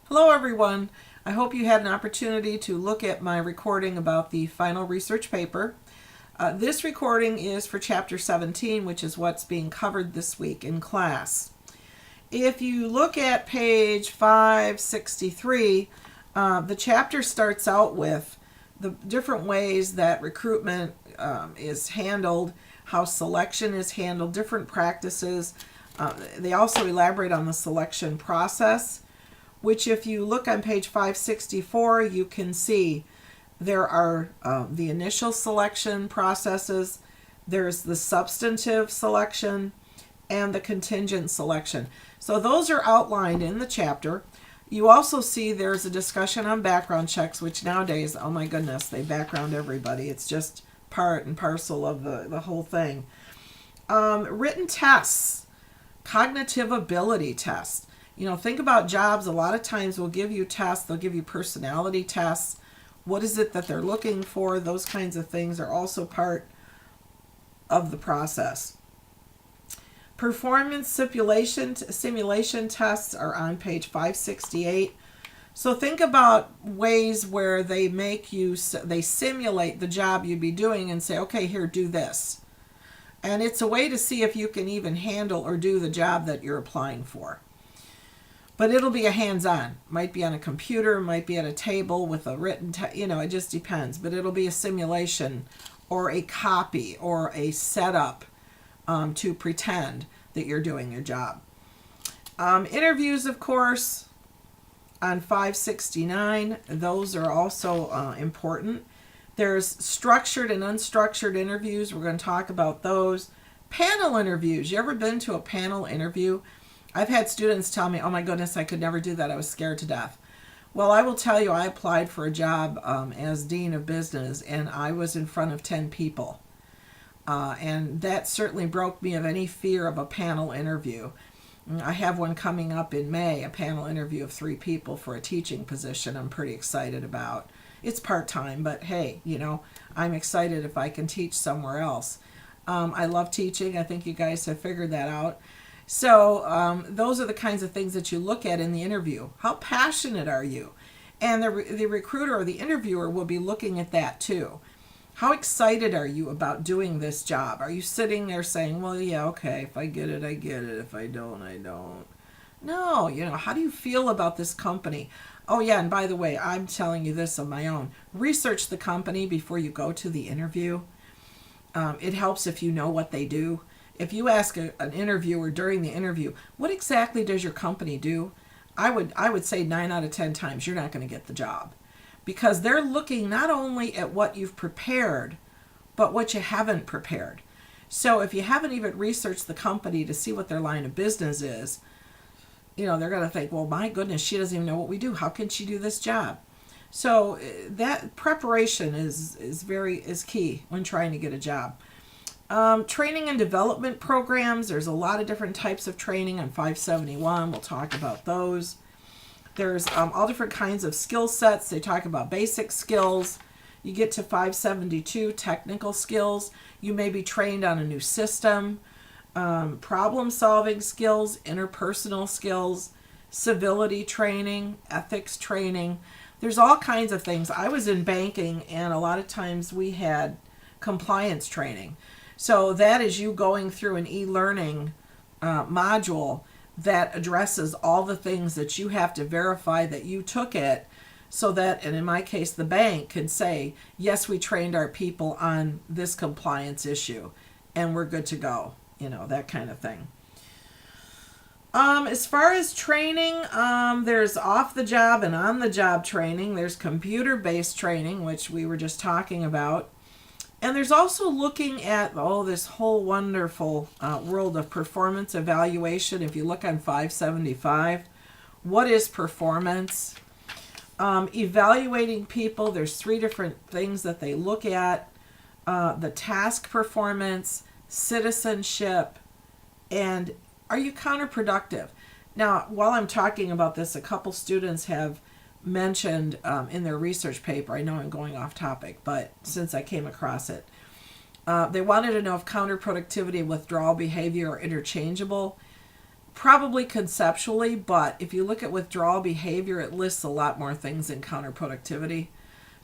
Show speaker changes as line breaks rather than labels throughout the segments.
Hello everyone. I hope you had an opportunity to look at my recording about the final research paper. This recording is for Chapter 17, which is what's being covered this week in class. If you look at page 563, the chapter starts out with the different ways that recruitment is handled, how selection is handled, different practices. They also elaborate on the selection process, which if you look on page 564, you can see there are the initial selection processes, there's the substantive selection, and the contingent selection. So those are outlined in the chapter. You also see there's a discussion on background checks, which nowadays, oh my goodness, they background everybody. It's just part and parcel of the whole thing. Written tests, cognitive ability tests. Think about jobs. A lot of times we'll give you tests. They'll give you personality tests. What is it that they're looking for? Those kinds of things are also part of the process. Performance simulation tests are on page 568. So think about ways where they simulate the job you'd be doing and say, okay, here, do this. And it's a way to see if you can even handle or do the job that you're applying for. But it'll be a hands-on. Might be on a computer, might be at a table with a written, it just depends. But it'll be a simulation or a copy or a setup to pretend that you're doing your job. Interviews, of course, on 569. Those are also important. There's structured and unstructured interviews. We're going to talk about those. Panel interviews. You ever been to a panel interview? I've had students tell me, oh my goodness, I could never do that. I was scared to death. Well, I will tell you, I applied for a job as Dean of Business, and I was in front of 10 people. And that certainly broke me of any fear of a panel interview. I have one coming up in May, a panel interview of 3 people for a teaching position I'm pretty excited about. It's part-time, but hey, I'm excited if I can teach somewhere else. I love teaching. I think you guys have figured that out. So those are the kinds of things that you look at in the interview. How passionate are you? And the recruiter or the interviewer will be looking at that too. How excited are you about doing this job? Are you sitting there saying, well, yeah, okay, if I get it, I get it. If I don't, I don't. No, how do you feel about this company? Oh, yeah, and by the way, I'm telling you this of my own. Research the company before you go to the interview. It helps if you know what they do. If you ask an interviewer during the interview, what exactly does your company do? I would say 9 out of 10 times you're not going to get the job, because they're looking not only at what you've prepared, but what you haven't prepared. So if you haven't even researched the company to see what their line of business is, they're going to think, well, my goodness, she doesn't even know what we do. How can she do this job? So that preparation is key when trying to get a job. Training and development programs. There's a lot of different types of training on 571. We'll talk about those. There's all different kinds of skill sets. They talk about basic skills. You get to 572, technical skills. You may be trained on a new system. Problem-solving skills, interpersonal skills, civility training, ethics training. There's all kinds of things. I was in banking, and a lot of times we had compliance training. So that is you going through an e-learning module that addresses all the things that you have to verify that you took it, so that, and in my case, the bank can say, yes, we trained our people on this compliance issue, and we're good to go, that kind of thing. As far as training, there's off-the-job and on-the-job training. There's computer-based training, which we were just talking about. And there's also looking at, this whole wonderful world of performance evaluation. If you look on 575, what is performance? Evaluating people, there's 3 different things that they look at. The task performance, citizenship, and are you counterproductive? Now, while I'm talking about this, a couple students have mentioned in their research paper, I know I'm going off topic, but since I came across it, they wanted to know if counterproductivity and withdrawal behavior are interchangeable. Probably conceptually, but if you look at withdrawal behavior, it lists a lot more things in counterproductivity.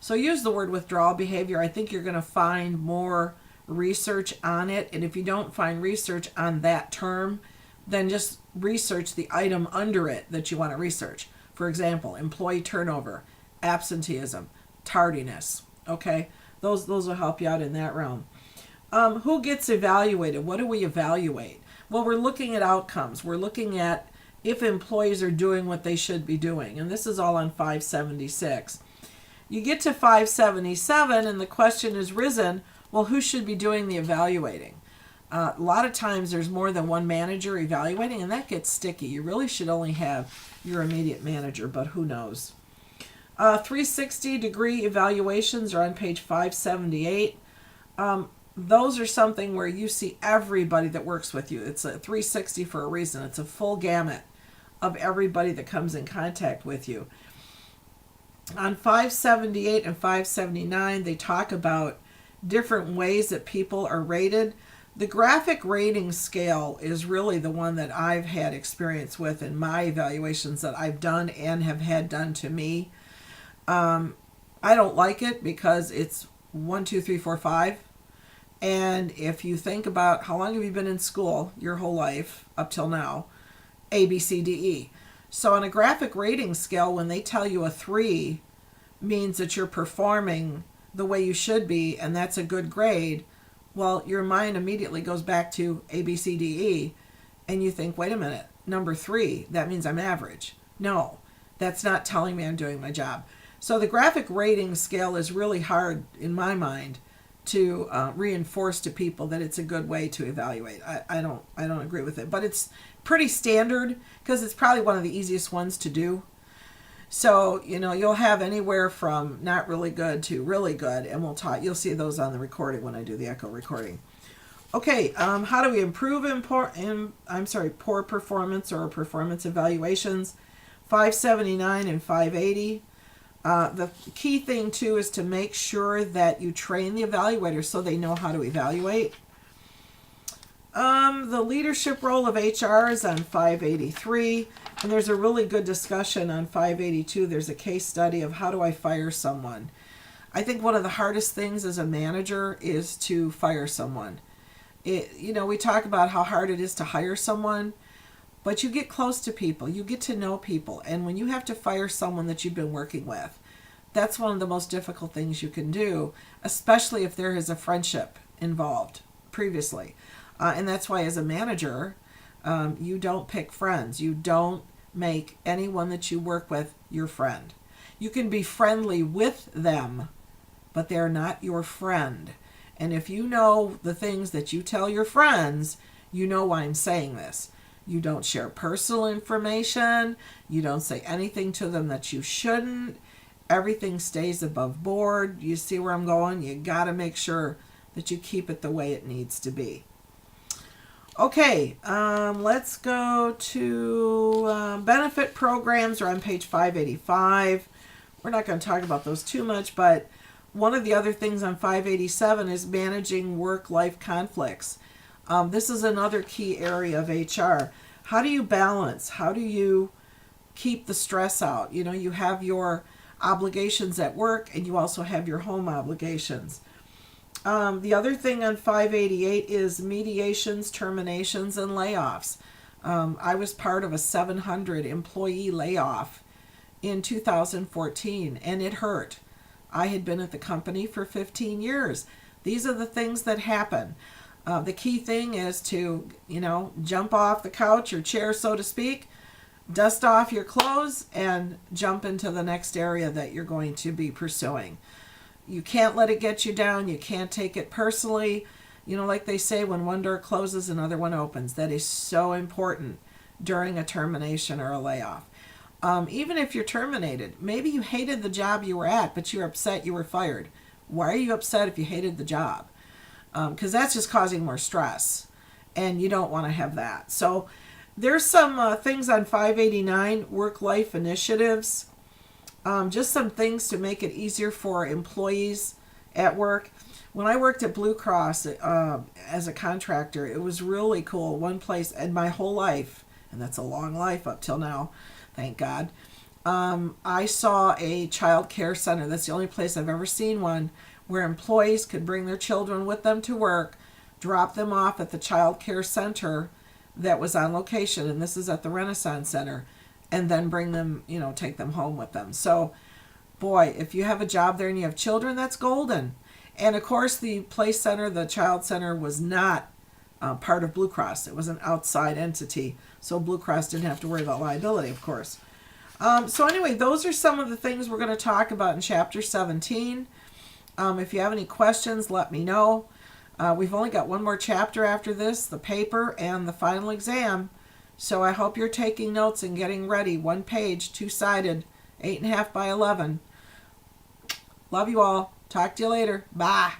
So use the word withdrawal behavior. I think you're going to find more research on it. And if you don't find research on that term, then just research the item under it that you want to research. For example, employee turnover, absenteeism, tardiness. Okay, those will help you out in that realm. Who gets evaluated? What do we evaluate? Well, we're looking at outcomes. We're looking at if employees are doing what they should be doing. And this is all on 576. You get to 577 and the question is risen, well, who should be doing the evaluating? A lot of times there's more than one manager evaluating, and that gets sticky. You really should only have your immediate manager, but who knows? 360-degree evaluations are on page 578. Those are something where you see everybody that works with you. It's a 360 for a reason. It's a full gamut of everybody that comes in contact with you. On 578 and 579, they talk about different ways that people are rated. The graphic rating scale is really the one that I've had experience with in my evaluations that I've done and have had done to me. I don't like it because it's 1, 2, 3, 4, 5. And if you think about how long have you been in school, your whole life up till now, A, B, C, D, E. So on a graphic rating scale, when they tell you a 3 means that you're performing the way you should be, and that's a good grade, well, your mind immediately goes back to A, B, C, D, E, and you think, wait a minute, number 3, that means I'm average. No, that's not telling me I'm doing my job. So the graphic rating scale is really hard, in my mind, to reinforce to people that it's a good way to evaluate. I don't agree with it, but it's pretty standard because it's probably one of the easiest ones to do. So you'll have anywhere from not really good to really good, and you'll see those on the recording when I do the echo recording. Okay, how do we improve poor performance or performance evaluations? 579 and 580. The key thing, too, is to make sure that you train the evaluators so they know how to evaluate. The leadership role of HR is on 583, and there's a really good discussion on 582. There's a case study of how do I fire someone. I think one of the hardest things as a manager is to fire someone. We talk about how hard it is to hire someone, but you get close to people, you get to know people, and when you have to fire someone that you've been working with, that's one of the most difficult things you can do, especially if there is a friendship involved previously. And that's why as a manager, you don't pick friends. You don't make anyone that you work with your friend. You can be friendly with them, but they're not your friend. And if you know the things that you tell your friends, you know why I'm saying this. You don't share personal information. You don't say anything to them that you shouldn't. Everything stays above board. You see where I'm going? You got to make sure that you keep it the way it needs to be. Okay, let's go to benefit programs are on page 585. We're not going to talk about those too much, but one of the other things on 587 is managing work-life conflicts. This is another key area of HR. How do you balance? How do you keep the stress out? You have your obligations at work and you also have your home obligations. The other thing on 588 is mediations, terminations, and layoffs. I was part of a 700 employee layoff in 2014, and it hurt. I had been at the company for 15 years. These are the things that happen. The key thing is to, jump off the couch or chair, so to speak, dust off your clothes, and jump into the next area that you're going to be pursuing. You can't let it get you down. You can't take it personally. Like they say, when one door closes, another one opens. That is so important during a termination or a layoff. Even if you're terminated, maybe you hated the job you were at, but you're upset you were fired. Why are you upset if you hated the job? Because that's just causing more stress, and you don't want to have that. So there's some things on 589, work-life initiatives. Just some things to make it easier for employees at work. When I worked at Blue Cross as a contractor, it was really cool. One place, and my whole life and that's a long life up till now, thank God. I saw a child care center. That's the only place I've ever seen one where employees could bring their children with them to work, drop them off at the child care center that was on location, and this is at the Renaissance Center, and then bring them, take them home with them. So, boy, if you have a job there and you have children, that's golden. And of course, the play center, the child center, was not part of Blue Cross. It was an outside entity, so Blue Cross didn't have to worry about liability, of course. So anyway, those are some of the things we're going to talk about in Chapter 17. If you have any questions, let me know. We've only got one more chapter after this, the paper and the final exam. So I hope you're taking notes and getting ready. One page, two-sided, 8.5 by 11. Love you all. Talk to you later. Bye.